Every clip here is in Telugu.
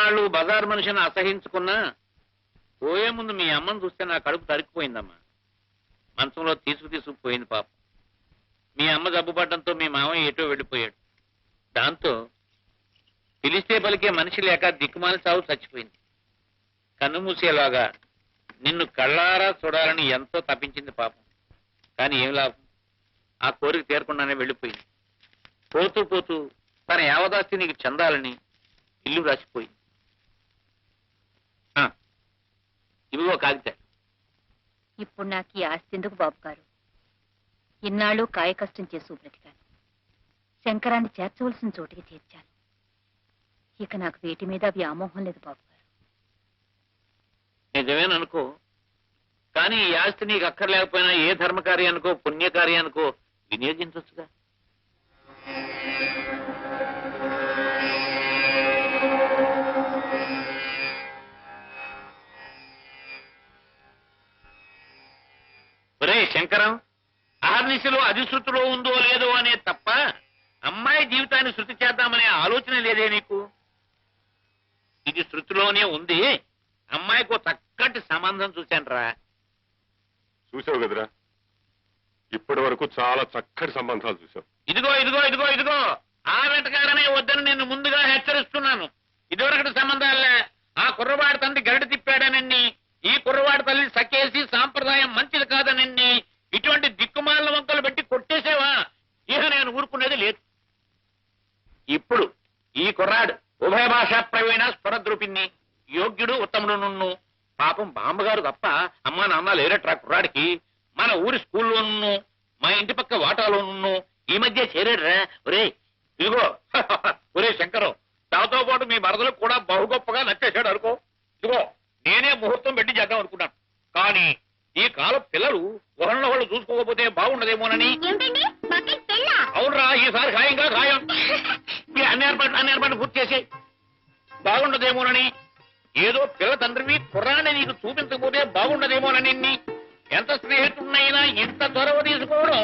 ఇన్నాళ్ళు బజార్ మనిషిని అసహించుకున్నా పోయే ముందు మీ అమ్మని చూస్తే నా కడుపు తరుక్కుపోయిందమ్మా. మంచంలో తీసుకుపోయింది పాపం. మీ అమ్మ జబ్బుపడ్డంతో మీ మామయ్య ఎటో వెళ్ళిపోయాడు. దాంతో పిలిస్తే పలికే మనిషి లేక దిక్కుమాలి సాగు చచ్చిపోయింది. కన్ను మూసేలాగా నిన్ను కళ్ళారా చూడాలని ఎంతో తప్పించింది పాపం. కానీ ఏం లాభం, ఆ కోరిక తీరకుండానే వెళ్ళిపోయింది. పోతూ పోతూ తన యావదాస్తి నీకు చెందాలని ఇల్లు రాసిపోయింది. ఇవిగో కాగితాలు. ఇప్పుడు నాకు ఈ ఆస్తి ఎందుకు బాబు గారు? ఇన్నాళ్ళు కాయ కష్టం చేసి బ్రతికాను. శంకరాన్ని చేర్చవలసిన చోటికి చేర్చాను. ఇక నాకు వీటి మీద వ్యామోహం లేదు బాబు గారు. నిజమేననుకో, కానీ ఈ ఆస్తి నీకు అక్కర్లేకపోయినా ఏ ధర్మకార్యానికో పుణ్యకార్యానికో వినియోగించవచ్చుగా. ఒరే శంకరం, అహర్నిశలో అది శృతిలో ఉందో లేదో అనే తప్ప అమ్మాయి జీవితాన్ని శృతి చేద్దామనే ఆలోచన లేదే నీకు? ఇది శృతిలోనే ఉంది. అమ్మాయికి చక్కటి సంబంధం చూశానురా. చూసావు కదరా, ఇప్పటి వరకు చాలా చక్కటి సంబంధాలు చూసావు. ఇదిగో ఇదిగో ఇదిగో ఇదిగో ఆ వెంటకాడనే వద్దని నేను ముందుగా హెచ్చరిస్తున్నాను. ఇదివరకటి సంబంధాలే. ఆ కుర్రవాడి తండ్రి గరిట తిప్పాడనండి, ఈ కుర్రవాడి తల్లి సకేసి సాంప్రదాయం మంచిది కాదనండి, ఇటువంటి దిక్కుమాల వంకలు పెట్టి కొట్టేసేవా ఇహ నేను ఊరుకునేది లేదు. ఇప్పుడు ఈ కుర్రాడు ఉభయ భాషా ప్రవీణ స్వరద్రూపిణి, యోగ్యుడు ఉత్తముడు. నున్ను పాపం బామ్మగారు తప్ప అమ్మా నాన్న లేరట్రా కుర్రాడికి. మన ఊరి స్కూల్లోను మా ఇంటి పక్క వాటాలోను ఈ మధ్య చేరాడురా. ఒరే ఇదిగో ఒరే శంకరం, దాంతో పాటు మీ మరదలకు కూడా బహు గొప్పగా నచ్చేశాడు అనుకో. ఇదిగో నేనే ముహూర్తం పెట్టి చేద్దాం అనుకున్నాను. కానీ ఈ కాలం పిల్లలు ఒకళ్ళ వాళ్ళు చూసుకోకపోతే బాగుండదేమోనని. అవునరా, ఈసారి ఖాయంగా ఖాయం. అన్ని ఏర్పాట్లు పూర్తి చేసి బాగుండదేమోనని. ఏదో పిల్ల తండ్రివి కుర్రాన్ని నీకు చూపించకపోతే బాగుండదేమోనని. ఎంత స్నేహితుడినైనా ఇంత చొరవ తీసుకోవడం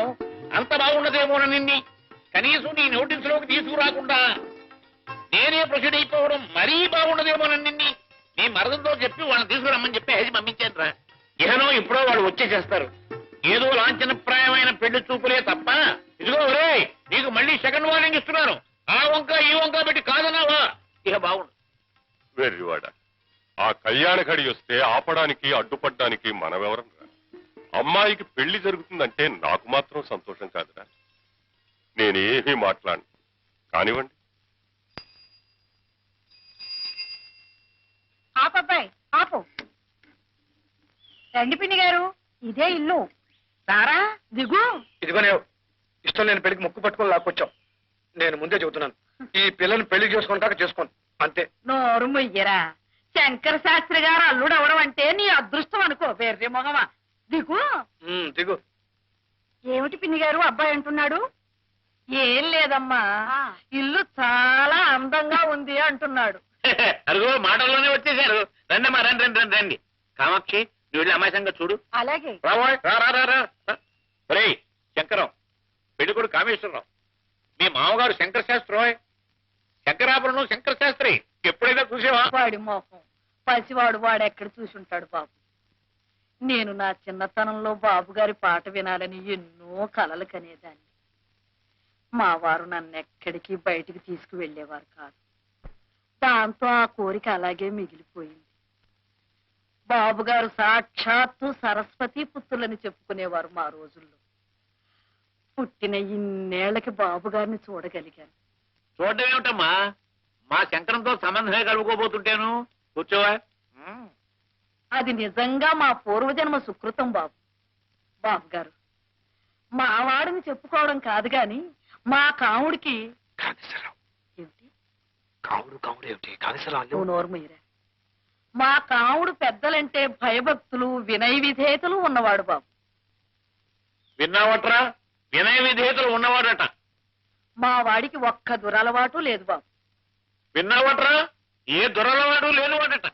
అంత బాగుండదేమోనని. కనీసం నీ నోటీసులోకి తీసుకురాకుండా నేనే ప్రొసీడ్ అయిపోవడం మరీ బాగుండదేమోనని నీ మరదంతో చెప్పి వాళ్ళని తీసుకురమ్మని చెప్పి హెసి పంపించాను రా. ఇహనో ఇప్పుడో వాళ్ళు వచ్చేసేస్తారు. ఏదో లాంఛనప్రాయమైన పెళ్లి చూపులే తప్ప. ఇదిగో ఒరే, నీకు మళ్ళీ సెకండ్ వార్నింగ్ ఇస్తున్నాను. ఆ వంక ఈ వంక పెట్టి కాదన్నావా ఇక బాగుండు. వెర్రివాడ, ఆ కళ్యాణ గడి వస్తే ఆపడానికి అడ్డుపడ్డానికి మనమెవరం రా. అమ్మాయికి పెళ్లి జరుగుతుందంటే నాకు మాత్రం సంతోషం కాదురా. నేనేమీ మాట్లాడను. కానివ్వండి. ఆపబ్బాయి ఆపు. రండి పిన్ని గారు, ఇదే ఇల్లు. సారా దిగు. ఇదిగోనే ఇష్టం లేని పెళ్లికి ముక్కు పట్టుకొని లాక్కొచ్చాం. నేను ముందే చెబుతున్నాను, ఈ పిల్లని పెళ్లి చేసుకుంటాక చేసుకోను అంతే. నోరు మొయ్యరా. శంకర శాస్త్రి గారు అల్లుడు అవడం అంటే నీ అదృష్టం అనుకో. వేర్రే మొగమా, దిగు. దిగు. ఏమిటి పిన్ని గారు అబ్బాయి అంటున్నాడు? ఏం లేదమ్మా, ఇల్లు చాలా అందంగా ఉంది అంటున్నాడు. అరుగో మాటల్లోనే వచ్చేసారు. రండమ్మా, రండి రండి రండి రండి. కామాక్షి, నువ్వు వెళ్ళి అమ్మాయిసంగా చూడు. అలాగే. రే శంకరం, పెళ్ళికొడు కామేశ్వరరావు, మీ మామగారు శంకర శాస్త్రి. శంకరాపురం శంకర శాస్త్రి ఎప్పుడైనా చూసేవా? వాడి మోహం పసివాడు, వాడెక్కడ చూసుంటాడు బాబు. నేను నా చిన్నతనంలో బాబు గారి పాట వినాలని ఎన్నో కలలు కనేదాన్ని. మా వారు నన్ను ఎక్కడికి బయటికి తీసుకువెళ్లేవారు కాదు. దాంతో ఆ కోరిక అలాగే మిగిలిపోయింది. బాబుగారు సాక్షాత్తు సరస్వతి పుత్రులని చెప్పుకునేవారు మా రోజుల్లో. పుట్టిన ఇన్నేళ్లకి బాబుగారిని చూడగలిగాను. చూడడం ఏమిటమ్మా, మా శంకరంతో సంబంధమే కలుపుకోబోతుంటాను. కూర్చోవా. అది నిజంగా మా పూర్వజన్మ సుకృతం బాబు. బాబుగారు, మా వాడిని చెప్పుకోవడం కాదు గాని మా కాముడికి. ఏమిటి కావుడు ఏమిటి? నువ్వు నోర్మయ్యరా. మా కాముడు పెద్దలంటే భయభక్తులు వినయ విధేయతలు ఉన్నవాడు బాబు. విన్నావట్రా? వినయ విధేయతలు ఉన్నవాడట. మా వాడికి ఒక్క దురలవాటు లేదు బాబు. విన్నావట్రా? ఏ దురలవాడు లేనివాడట.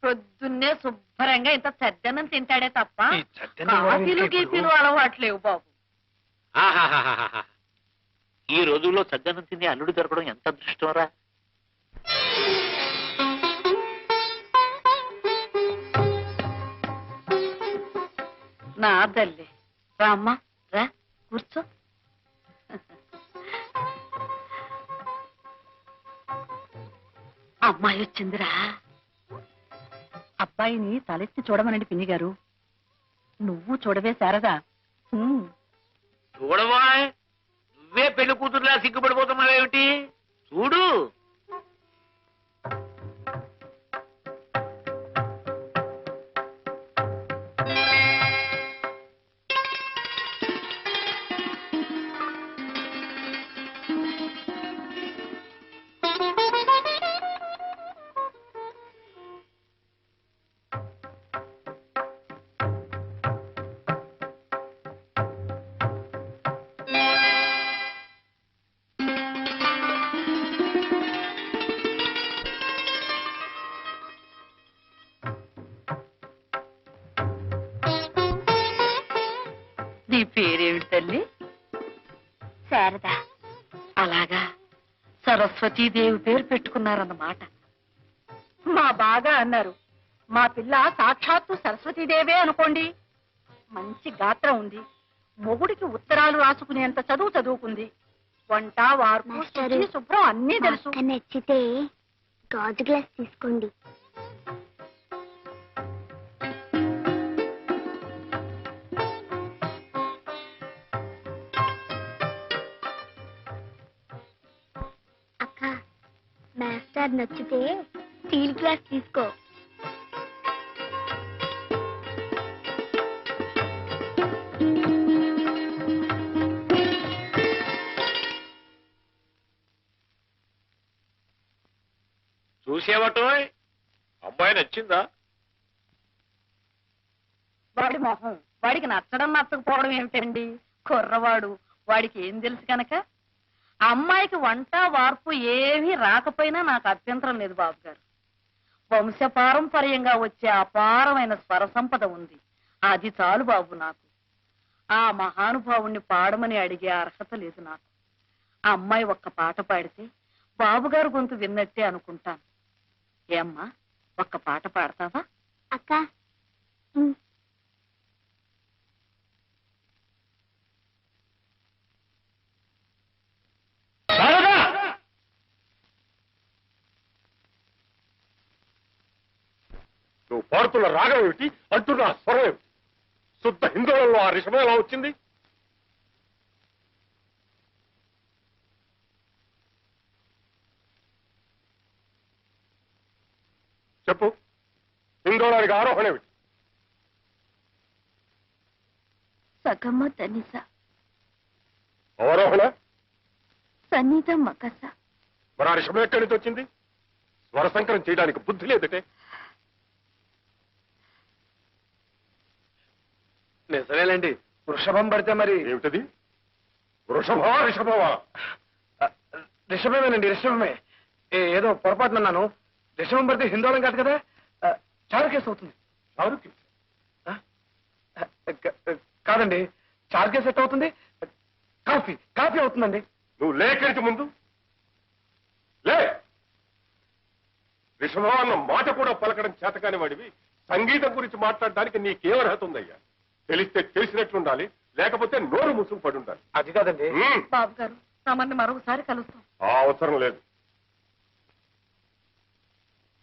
పొద్దున్నే శుభ్రంగా ఇంత చద్దన్నం తింటాడే తప్ప కాఫీలు గీఫీలు అలవాట్లేవు బాబు. ఈ రోజుల్లో సద్దన్నం తినే అల్లుడు దొరకడం ఎంత అదృష్టం రా. నా తల్లి రా అమ్మా రా కూర్చో. అమ్మాయి వచ్చిందిరా. అబ్బాయిని తలెత్తి చూడమనండి పిన్ని గారు. నువ్వు చూడవే శారదా. చూడవా, నువ్వే పెళ్లి కూతురులా సిగ్గుపడిపోతున్నావేమిటి? చూడు. నీ పేరేమిటి తల్లి? శారదా. అలాగా, సరస్వతీదేవి పేరు పెట్టుకున్నారన్నమాట. మా బాగా అన్నారు. మా పిల్ల సాక్షాత్తు సరస్వతీదేవే అనుకోండి. మంచి గాత్రం ఉంది, మొగుడికి ఉత్తరాలు రాసుకునేంత చదువు చదువుకుంది, వంట వార్పు మాస్టారు, శుచి, శుభ్రం అన్నీ తెలుసు. అక్క నచ్చితే గాజు గ్లాస్ తీసుకోండి. అక్క మాస్టర్ నచ్చితే స్టీల్ గ్లాస్ తీసుకో. చూసేవటో అమ్మాయి నచ్చిందా? వాడి మొహం వాడికి నచ్చడం నచ్చకపోవడం ఏమిటండి? కుర్రవాడు, వాడికి ఏం తెలుసు కనుక. ఆ అమ్మాయికి వంట వార్పు ఏమీ రాకపోయినా నాకు అభ్యంతరం లేదు బాబు గారు. వంశపారంపర్యంగా వచ్చే అపారమైన స్వర సంపద ఉంది, అది చాలు బాబు నాకు. ఆ మహానుభావుణ్ణి పాడమని అడిగే అర్హత లేదు నాకు. ఆ అమ్మాయి ఒక్క పాట పాడితే బాబుగారు గొంతు విన్నట్టే అనుకుంటాను. ఏమ్మా, ఒక్క పాట పాడతావా? అక్క నువ్వు పాడుతున్న రాగం ఏమిటి, అంటున్న స్వరం ఏమిటి? శుద్ధ హిందువులలో ఆ రిషభం ఎలా వచ్చింది? చెప్పు, హిందోళానికి ఆరోహణ ఏమిటి? సగమ్మ తనిస, అవరోహణ సన్నిధ మకస. మరి ఆ రిషభం ఎక్కడి నుంచి వచ్చింది? స్వర సంకరం చేయడానికి బుద్ధి లేదటే. నిజమేలేండి, వృషభం పడితే మరి ఏమిటది? వృషభమా రిషభమా? రిషభమేనండి, రిషభమే. ఏదో పొరపాటునన్నాను. రిషభం పడితే హిందోళం కాదు కదా, చారుకేస్ అవుతుంది. చారుకి కాదండి, చారుకేస్ ఎట్ అవుతుంది? కాఫీ కాఫీ అవుతుందండి. నువ్వు లేఖరికి ముందు లే. రిషభం అన్న మాట కూడా పలకడం చేతకాని వాడివి సంగీతం గురించి మాట్లాడడానికి నీకేమర్హత ఉందయ్యా? తెలిస్తే తెలిసినట్లుండాలి, లేకపోతే నోరు ముసుగు పడి ఉండాలి. అది కాదండి. బాబు గారు, తమని మరొకసారి కలుస్తాం. ఆ అవసరం లేదు.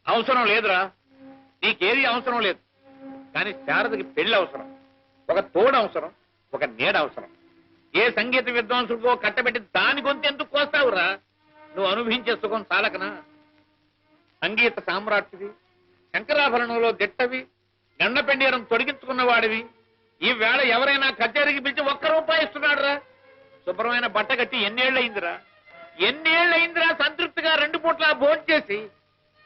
అవసరం లేదురా, నీకేది అవసరం లేదు. కానీ శారదకి పెళ్లి అవసరం, ఒక తోడు అవసరం, ఒక నీడ అవసరం. ఏ సంగీత విద్వాంసుడికో కట్టబెట్టి దాని గొంతు ఎందుకు కోస్తావురా? నువ్వు అనుభవించే సుఖం చాలకనా? సంగీత సామ్రాట్టివి, శంకరాభరణంలో దిట్టవి, గండపెండీరం తొడిగించుకున్న వాడివి. ఈ వేళ ఎవరైనా కచేరీకి పిలిచి ₹1 ఇస్తున్నాడు రా. శుభ్రమైన బట్ట కట్టి ఎన్నేళ్లయిందిరా సంతృప్తిగా 2 పూట్ల భోంచేసి.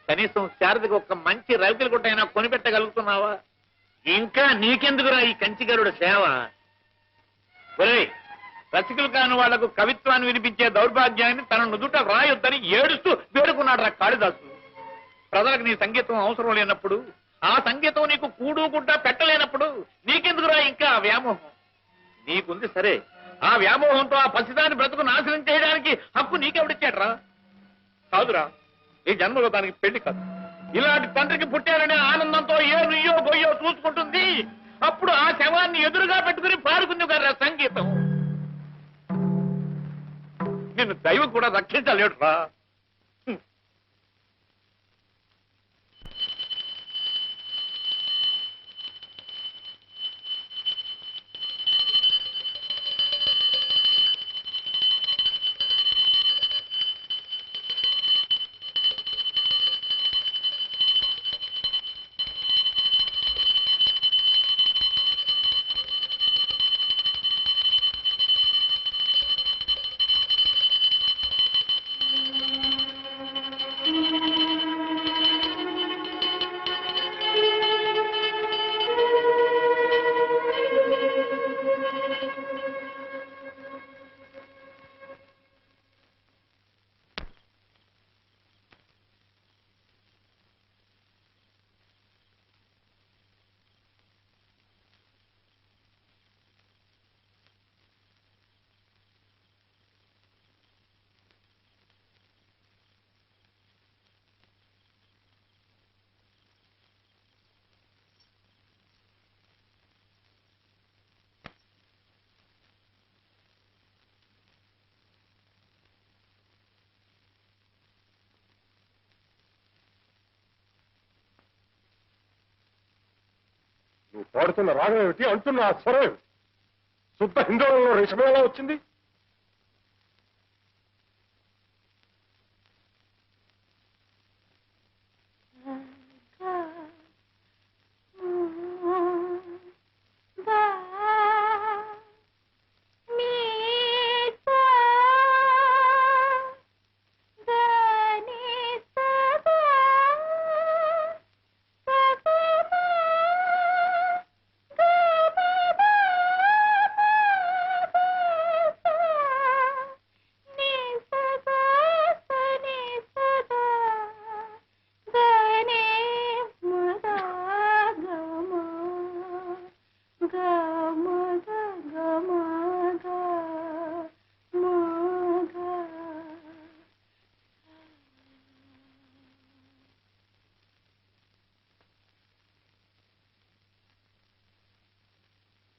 కనీసం శారదకి ఒక మంచి రవికల గుట్టైనా కొనిపెట్టగలుగుతున్నావా? ఇంకా నీకెందుకురా ఈ కంచిగరుడు సేవ? ఒరేయ్, రసికులు కాని వాళ్లకు కవిత్వాన్ని వినిపించే దౌర్భాగ్యాన్ని తన నుదుట రాయొద్దని ఏడుస్తూ వేడుకున్నాడు రా కాళిదాసు. ప్రజలకు నీ సంగీతం అవసరం లేనప్పుడు, ఆ సంగీతం నీకు కూడు గుడ్డ పెట్టలేనప్పుడు నీకెందుకురా ఇంకా ఆ వ్యామోహం? నీకుంది సరే, ఆ వ్యామోహంతో ఆ పసిదాన్ని బ్రతుకు నాశనం చేయడానికి హక్కు నీకెవడిచ్చాడ్రా? కాదురా, ఈ జన్మలో దానికి పెళ్లి కాదు. ఇలాంటి తండ్రికి పుట్టారనే ఆనందంతో ఏ నుయ్యో గొయ్యో చూసుకుంటుంది. అప్పుడు ఆ శవాన్ని ఎదురుగా పెట్టుకుని పాడుకుంది కదా సంగీతం. నిన్ను దైవం కూడా రక్షించలేడురా. నువ్వు పాడుతున్న రాగం ఏమిటి, అంటున్న ఆ స్వరం ఏమిటి? శుద్ధ హిందోళంలో రేషం ఎలా వచ్చింది?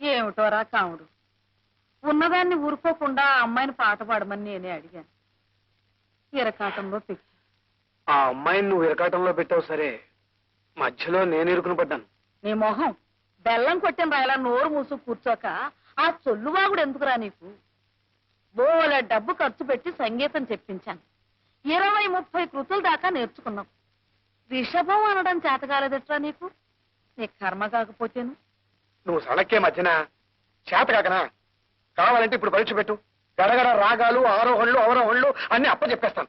ఏమిటోరా కాముడు, ఉన్నదాన్ని ఊరుకోకుండా ఆ అమ్మాయిని పాట పాడమని నేనే అడిగాను. ఇరకాటంలో పెట్టి ఆ అమ్మాయిని నువ్వు ఇరకాటంలో పెట్టావు సరే, మధ్యలో నేను ఇరుకుని పడ్డాను. నీ మొహం బెల్లం కొట్టిన రాయలా నోరు మూసు కూర్చోక ఆ చొల్లువాగుడు ఎందుకురా నీకు? బోల డబ్బు ఖర్చు పెట్టి సంగీతం చెప్పించాను. 20-30 కృతుల దాకా నేర్చుకున్నాం. రిషభం అనడం చేతగాలేదట్రా నీకు? నీ కర్మ కాకపోతేను. నువ్వు సణక్కే మధ్యన చేత కాకనా? కావాలంటే ఇప్పుడు పరీక్ష పెట్టు. గడగడ రాగాలు, ఆరోహణలు, అవరోహణలు అన్ని అప్ప చెప్పేస్తాను.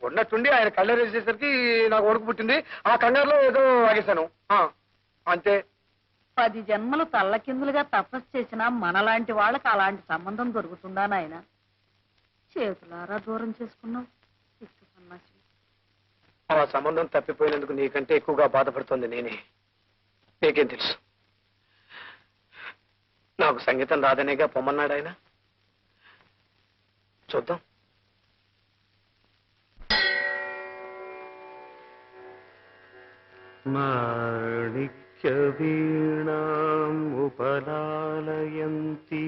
ఉన్నట్టుండి ఆయన కళ్ళరేసేసరికి నాకు వణుకు పుట్టింది. ఆ కంగారులో ఏదో ఆగేశాను, అంతే. 10 జన్మలు తల్లకిందులుగా తపస్సు చేసినా మనలాంటి వాళ్ళకి అలాంటి సంబంధం దొరుకుతుందా నాయన? చేతులారా దూరం చేసుకున్నావు. ఆ సంబంధం తప్పిపోయినందుకు నీకంటే ఎక్కువగా బాధపడుతోంది నేనే. నీకేం తెలుసు? నాకు సంగీతం రాదనేగా పొమ్మన్నాడు ఆయన. చూద్దాం. మాణిక్య వీణాం ఉపలాలయంతి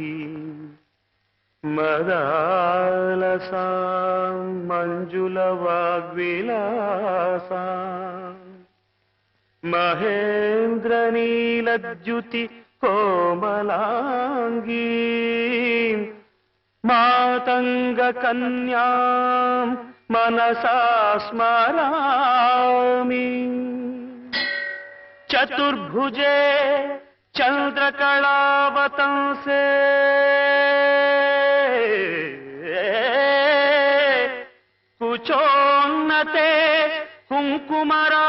మదాలసాం మంజుల వాగ్విలాసాం మహేంద్రనీలద్యుతి కోమలాంగీ మాతంగ కన్యాం మనసా స్మరామి చతుర్భుజే చంద్రకళావతంసే కుచోన్నతే కుంకుమరాగశోణే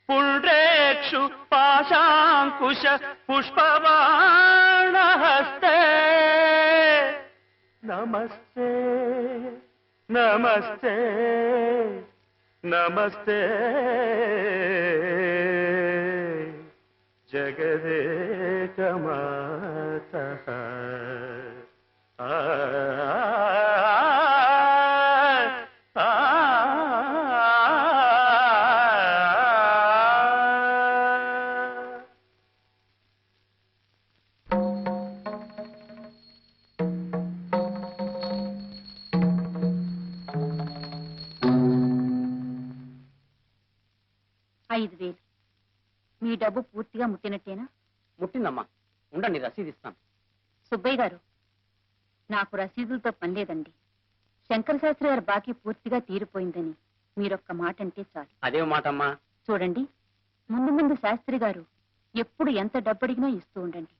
పుండ్రేక్షు పాశాంకుశ పుష్పబాణహస్తే నమస్తే నమస్తే నమస్తే జగదేకమాతః 5,000. మీ డబ్బు పూర్తిగా ముట్టినట్టేనా? ముట్టిందమ్మా, ఉండండి రసీదు ఇస్తాను. సుబ్బయ్య గారు, నాకు రసీదులతో పని లేదండి. శంకర శాస్త్రి గారి బాకీ పూర్తిగా తీరిపోయిందని మీరొక్క మాట అంటే చాలు. అదేం మాటమ్మా? చూడండి, ముందు ముందు శాస్త్రి గారు ఎప్పుడు ఎంత డబ్బు అడిగినా ఇస్తూ ఉండండి.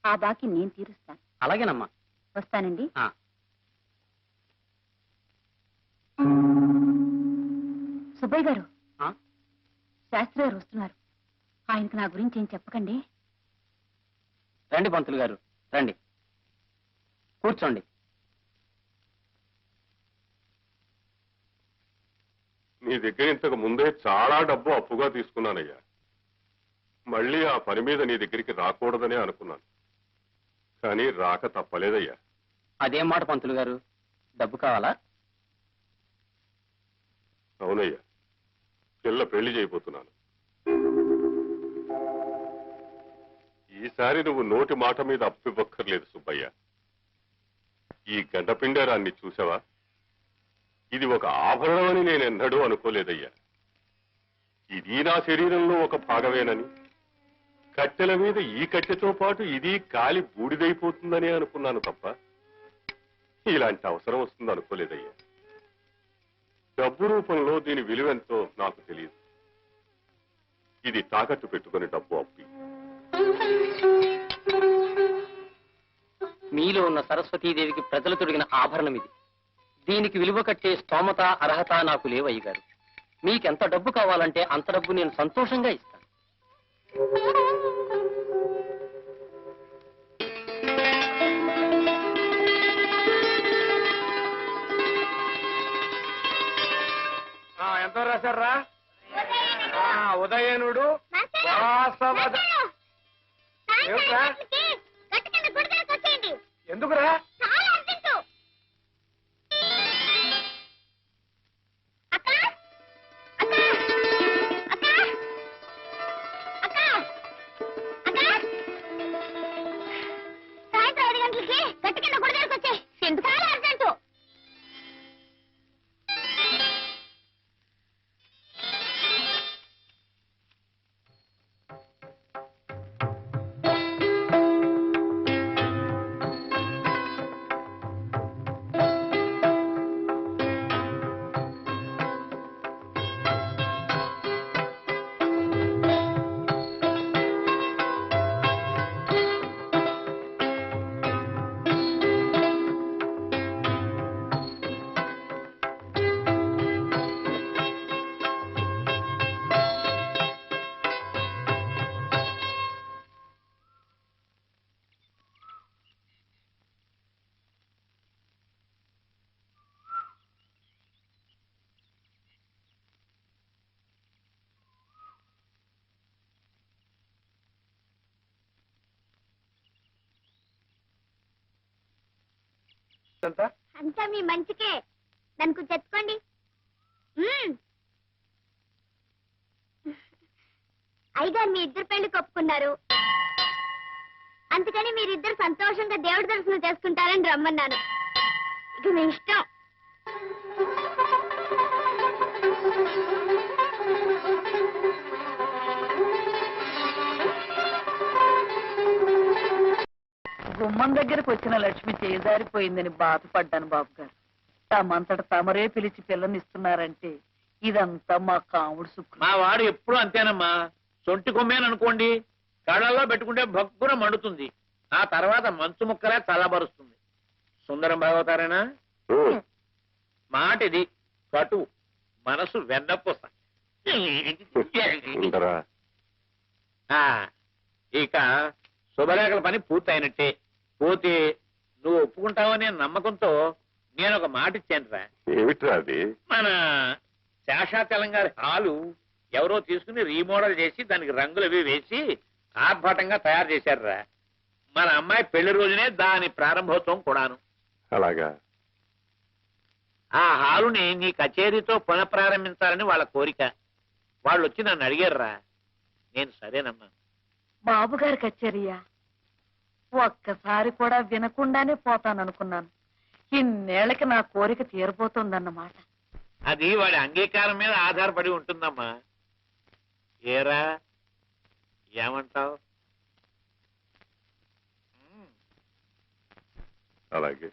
ఆ బాకీ నేను తీరుస్తాను. అలాగేనమ్మా. వస్తానండి. ఆ. సుబ్బయ్య గారు, ఆ? శాస్త్రి గారు వస్తున్నారు. ఆయనకు నా గురించి ఏం చెప్పకండి. రండి పంతులు గారు, రండి, కూర్చోండి. నీ దగ్గర ఇంతకు ముందే చాలా డబ్బు అప్పుగా తీసుకున్నానయ్యా. మళ్ళీ ఆ పని మీద నీ దగ్గరికి రాకూడదనే అనుకున్నాను, కానీ రాక తప్పలేదయ్యా. అదేం మాట పంతులు గారు, డబ్బు కావాలా? అవునయ్యా, పిల్ల పెళ్లి చేయబోతున్నాను. ఈసారి నువ్వు నోటి మాట మీద అప్పు ఇవ్వక్కర్లేదు సుబ్బయ్య. ఈ గండపిండారాన్ని చూసావా? ఇది ఒక ఆభరణం అని నేనెన్నడూ అనుకోలేదయ్యా. ఇది నా శరీరంలో ఒక భాగమేనని, కట్టెల మీద ఈ కట్టెతో పాటు ఇది కాలి బూడిదైపోతుందని అనుకున్నాను తప్ప ఇలాంటి అవసరం వస్తుంది అనుకోలేదయ్యా. డబ్బు రూపంలో దీని విలువెంతో నాకు తెలియదు. ఇది తాకట్టు పెట్టుకుని డబ్బు అప్పి. మీలో ఉన్న సరస్వతీదేవికి ప్రజలు తొడిగిన ఆభరణం ఇది. దీనికి విలువ కట్టే స్తోమత, అర్హత నాకు లేవయ్య గారు. మీకెంత డబ్బు కావాలంటే అంత డబ్బు నేను సంతోషంగా ఇస్తాను. ఎంతో రాశారా? ఉదయనుడు వాసవద. ఏమిట్రా? ఎందుకురా? సాయంత్రం 5 గంటలకి గట్టి కింద గుడిదలకు వచ్చాయి. ఎందుకు అర్జెంటు? అంతా మీ మంచికే. దానికి చెప్పుకోండి. అయ్యగారు మీ ఇద్దరు పెళ్లి ఒప్పుకున్నారు. అందుకని మీరిద్దరు సంతోషంగా దేవుడి దర్శనం చేసుకుంటారని రమ్మన్నాను. ఇక మీ ఇష్టం. గుమ్మం దగ్గరకు వచ్చిన లక్ష్మి చేజారిపోయిందని బాధపడ్డాను బాబు గారు. తమంతట తమరే పిలిచి పిల్లనిస్తున్నారంటే ఇదంతా మా కాముడు సుఖం. మా వాడు ఎప్పుడు అంతేనమ్మా. సొంటి కొమ్మేననుకోండి, కళ్ళల్లో పెట్టుకుంటే భక్కున మండుతుంది. ఆ తర్వాత మంచు ముక్కలా చల్లబరుస్తుంది. సుందరం బాగవుతారేనా? మాట ఇది కటు, మనసు వెన్నపూస. ఇక శుభలేఖల పని పూర్తయినట్టే. పోతే నువ్వు ఒప్పుకుంటావనే నమ్మకంతో నేను ఒక మాట ఇచ్చానురా. ఏమిట్రా అది? మన శేషాచలం గారి హాలు ఎవరో తీసుకుని రీమోడల్ చేసి దానికి రంగులు అవి వేసి ఆర్భాటంగా తయారు చేశారురా. మన అమ్మాయి పెళ్లి రోజునే దాని ప్రారంభోత్సవం కూడాను. అలాగా? ఆ హాలుని నీ కచేరీతో పునఃప్రారంభించాలని వాళ్ళ కోరిక. వాళ్ళు వచ్చి నన్ను అడిగారురా. నేను సరేనమ్మా. బాబు గారి కచేరియా? ఒక్కసారి కూడా వినకుండానే పోతాననుకున్నాను. ఇన్నేళ్లకి నా కోరిక తీరబోతోందన్నమాట. అది వాడి అంగీకారం మీద ఆధారపడి ఉంటుందమ్మా. ఏరా ఏమంటావు? అలాగే.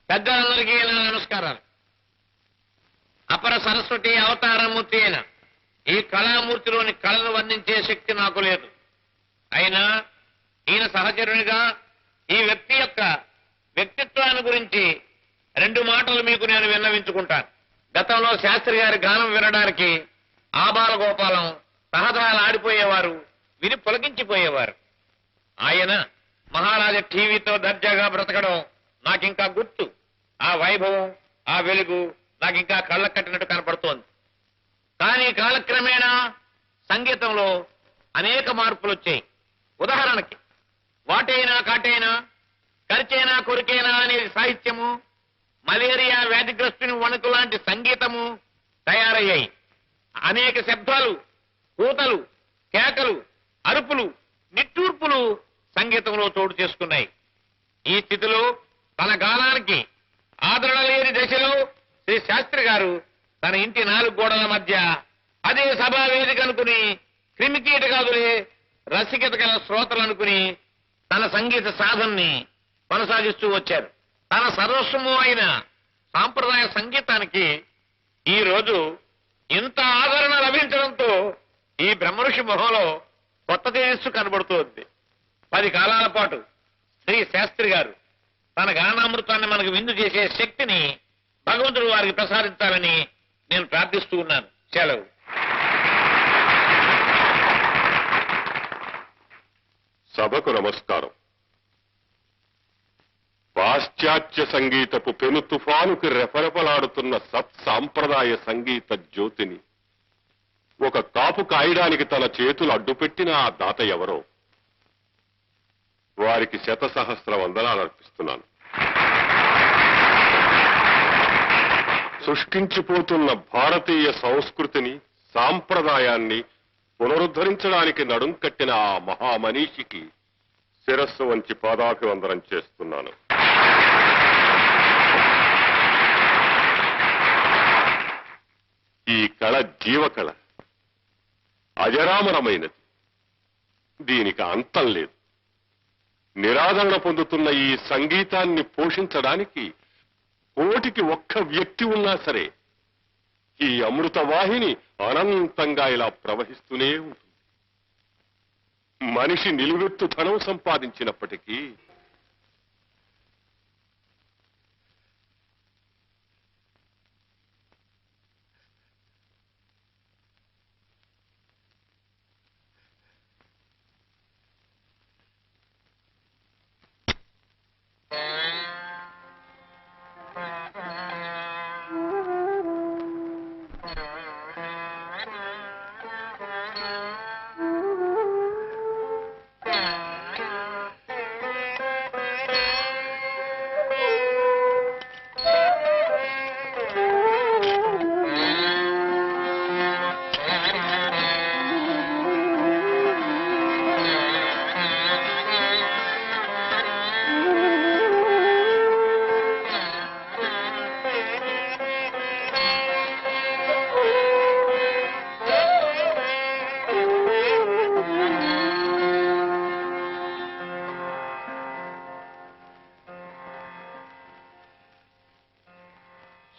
పెద్దలందరికీ నా నమస్కారాలు. అపర సరస్వతి అవతారమూర్తి అయిన ఈ కళామూర్తిలోని కళను వర్ణించే శక్తి నాకు లేదు. అయినా ఈయన సహచరునిగా ఈ వ్యక్తి యొక్క వ్యక్తిత్వాన్ని గురించి 2 మాటలు మీకు నేను విన్నవించుకుంటాను. గతంలో శాస్త్రి గారి గానం వినడానికి ఆబాల గోపాలం తహతహాలు ఆడిపోయేవారు, విని పులకించిపోయేవారు. ఆయన మహారాజా టీవీతో దర్జాగా బ్రతకడం నాకింకా గుర్తు. ఆ వైభవం, ఆ వెలుగు నాకింకా కళ్ళకు కట్టినట్టు కనపడుతోంది. కానీ కాలక్రమేణా సంగీతంలో అనేక మార్పులు వచ్చాయి. ఉదాహరణకి వాటైనా కాటైనా, కరిచైనా కొరికైనా అనే సాహిత్యము, మలేరియా వ్యాధిగ్రస్తుని వణుకు లాంటి సంగీతము తయారయ్యాయి. అనేక శబ్దాలు, కూతలు, కేకలు, అరుపులు, నిట్టూర్పులు సంగీతంలో చోటు చేసుకున్నాయి. ఈ స్థితిలో తన గానానికి ఆదరణ లేని దశలో శ్రీ శాస్త్రి గారు తన ఇంటి 4 గోడల మధ్య అదే సభా వేదిక అనుకుని క్రిమికీటకాదులే రసికత గల శ్రోతలు అనుకుని తన సంగీత సాధనని కొనసాగిస్తూ వచ్చారు. తన సర్వస్వము అయిన సాంప్రదాయ సంగీతానికి ఈ రోజు ఇంత ఆదరణ లభించడంతో ఈ బ్రహ్మఋషి మొహంలో కొత్త తేజస్సు కనబడుతోంది. 10 కాలాల పాటు శ్రీ శాస్త్రి గారు తన గానామృతాన్ని మనకు విందు చేసే శక్తిని భగవంతుడు వారికి ప్రసాదించాలని నేను ప్రార్థిస్తూ ఉన్నాను. సెలవు. సభకు నమస్కారం. పాశ్చాత్య సంగీతపు పెను తుఫానుకి రెపరెపలాడుతున్న సత్సాంప్రదాయ సంగీత జ్యోతిని ఒక కాపు కాయడానికి తన చేతులు అడ్డుపెట్టిన ఆ దాత ఎవరో వారికి 100,000 వందనాలు అర్పిస్తున్నాను. సృష్టించిపోతున్న భారతీయ సంస్కృతిని, సాంప్రదాయాన్ని పునరుద్ధరించడానికి నడుం కట్టిన ఆ మహామనీషికి శిరస్సు వంచి పాదాభివందనం చేస్తున్నాను. ఈ కళ జీవకళ, అజరామరమైనది. దీనికి అంతం లేదు. నిరాదరణ పొందుతున్న ఈ సంగీతాన్ని పోషించడానికి కోటికి ఒక్క వ్యక్తి ఉన్నా సరే ఈ అమృత వాహిని అనంతంగా ఇలా ప్రవహిస్తూనే ఉంటుంది. మనిషి నిలువెత్తు ధనం సంపాదించినప్పటికీ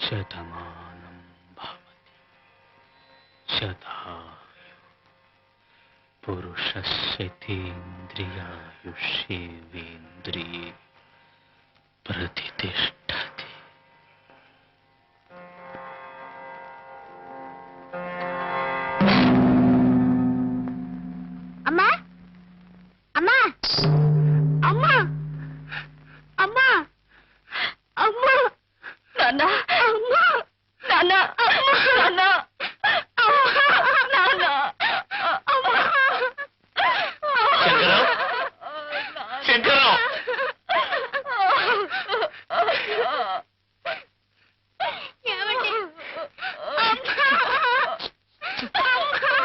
శతమానం భవతి శతాయు పురుషస్యతేంద్రియాయుష్యేవేంద్రియే ప్రతిష్ఠ